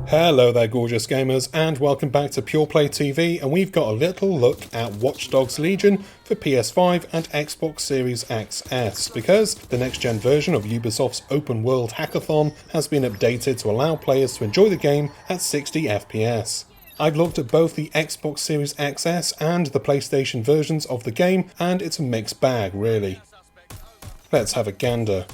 Hello there gorgeous gamers and welcome back to Pure Play TV, and we've got a little look at Watch Dogs Legion for PS5 and Xbox Series XS, because the next gen version of Ubisoft's open world hackathon has been updated to allow players to enjoy the game at 60 FPS. I've looked at both the Xbox Series XS and the PlayStation versions of the game, and it's a mixed bag really. Let's have a gander.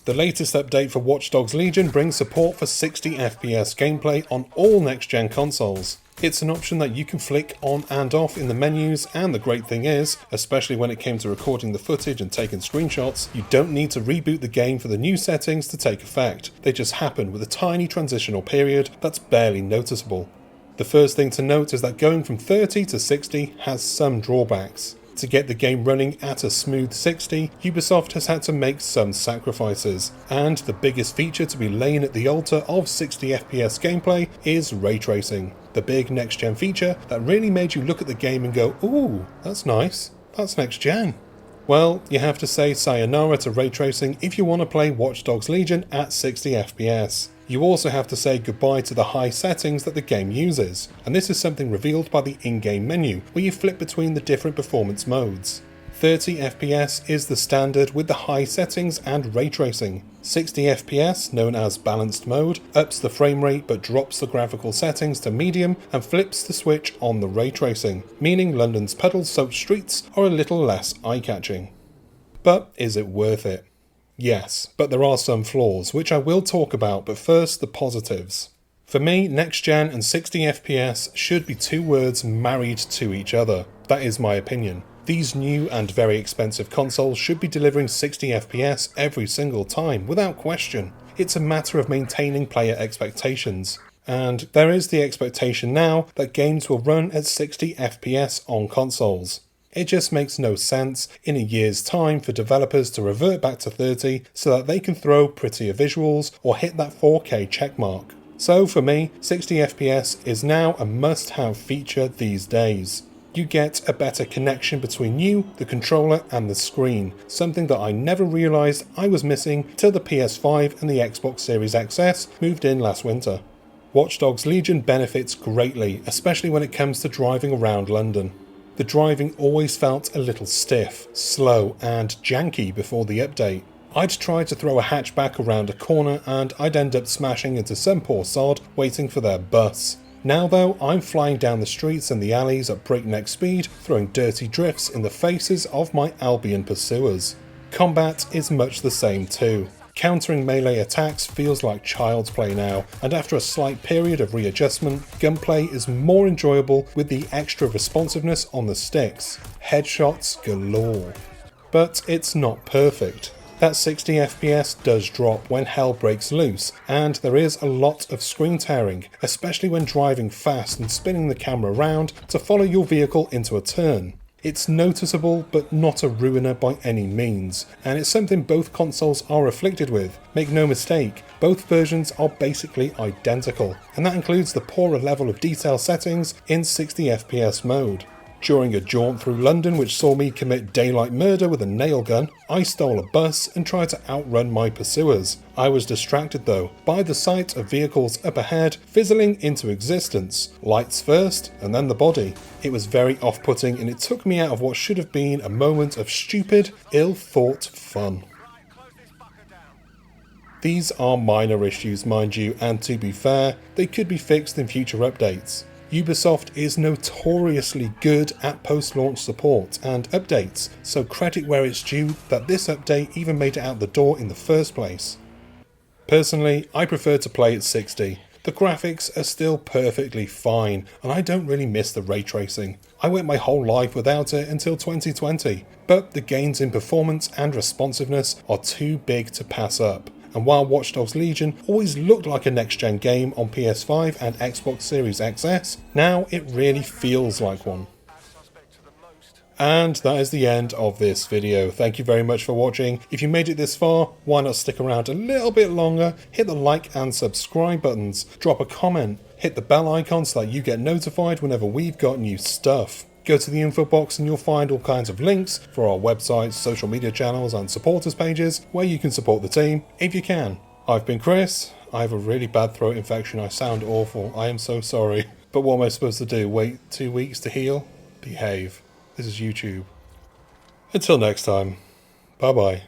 The latest update for Watch Dogs Legion brings support for 60 FPS gameplay on all next-gen consoles. It's an option that you can flick on and off in the menus, and the great thing is, especially when it came to recording the footage and taking screenshots, you don't need to reboot the game for the new settings to take effect. They just happen with a tiny transitional period that's barely noticeable. The first thing to note is that going from 30 to 60 has some drawbacks. To get the game running at a smooth 60, Ubisoft has had to make some sacrifices, and the biggest feature to be laying at the altar of 60 FPS gameplay is ray tracing, the big next-gen feature that really made you look at the game and go, ooh, that's nice, that's next-gen. Well, you have to say sayonara to ray tracing if you want to play Watch Dogs Legion at 60 FPS. You also have to say goodbye to the high settings that the game uses, and this is something revealed by the in-game menu, where you flip between the different performance modes. 30 FPS is the standard with the high settings and ray tracing. 60 FPS, known as balanced mode, ups the frame rate but drops the graphical settings to medium and flips the switch on the ray tracing, meaning London's puddle-soaked streets are a little less eye-catching. But is it worth it? Yes, but there are some flaws, which I will talk about, but first the positives. For me, next gen and 60 FPS should be two words married to each other. That is my opinion. These new and very expensive consoles should be delivering 60 FPS every single time, without question. It's a matter of maintaining player expectations. And there is the expectation now that games will run at 60 FPS on consoles. It just makes no sense in a year's time for developers to revert back to 30 so that they can throw prettier visuals or hit that 4K checkmark. So for me, 60 FPS is now a must-have feature these days. You get a better connection between you, the controller and the screen, something that I never realised I was missing till the PS5 and the Xbox Series XS moved in last winter. Watch Dogs Legion benefits greatly, especially when it comes to driving around London. The driving always felt a little stiff, slow and janky before the update. I'd try to throw a hatchback around a corner and I'd end up smashing into some poor sod waiting for their bus. Now though, I'm flying down the streets and the alleys at breakneck speed, throwing dirty drifts in the faces of my Albion pursuers. Combat is much the same too. Countering melee attacks feels like child's play now, and after a slight period of readjustment, gunplay is more enjoyable with the extra responsiveness on the sticks. Headshots galore. But it's not perfect. That 60 FPS does drop when hell breaks loose, and there is a lot of screen tearing, especially when driving fast and spinning the camera around to follow your vehicle into a turn. It's noticeable, but not a ruiner by any means, and it's something both consoles are afflicted with. Make no mistake, both versions are basically identical, and that includes the poorer level of detail settings in 60 FPS mode. During a jaunt through London which saw me commit daylight murder with a nail gun, I stole a bus and tried to outrun my pursuers. I was distracted though by the sight of vehicles up ahead fizzling into existence. Lights first and then the body. It was very off-putting and it took me out of what should have been a moment of stupid, ill-thought fun. These are minor issues mind you, and to be fair, they could be fixed in future updates. Ubisoft is notoriously good at post-launch support and updates, so credit where it's due that this update even made it out the door in the first place. Personally, I prefer to play at 60. The graphics are still perfectly fine, and I don't really miss the ray tracing. I went my whole life without it until 2020, but the gains in performance and responsiveness are too big to pass up. And while Watch Dogs Legion always looked like a next-gen game on PS5 and Xbox Series XS, now it really feels like one. And that is the end of this video. Thank you very much for watching. If you made it this far, why not stick around a little bit longer, hit the like and subscribe buttons, drop a comment, hit the bell icon so that you get notified whenever we've got new stuff. Go to the info box and you'll find all kinds of links for our websites, social media channels and supporters pages where you can support the team if you can. I've been Chris, I have a really bad throat infection. I sound awful. I am so sorry. But what am I supposed to do? Wait 2 weeks to heal? Behave. This is YouTube. Until next time. Bye bye.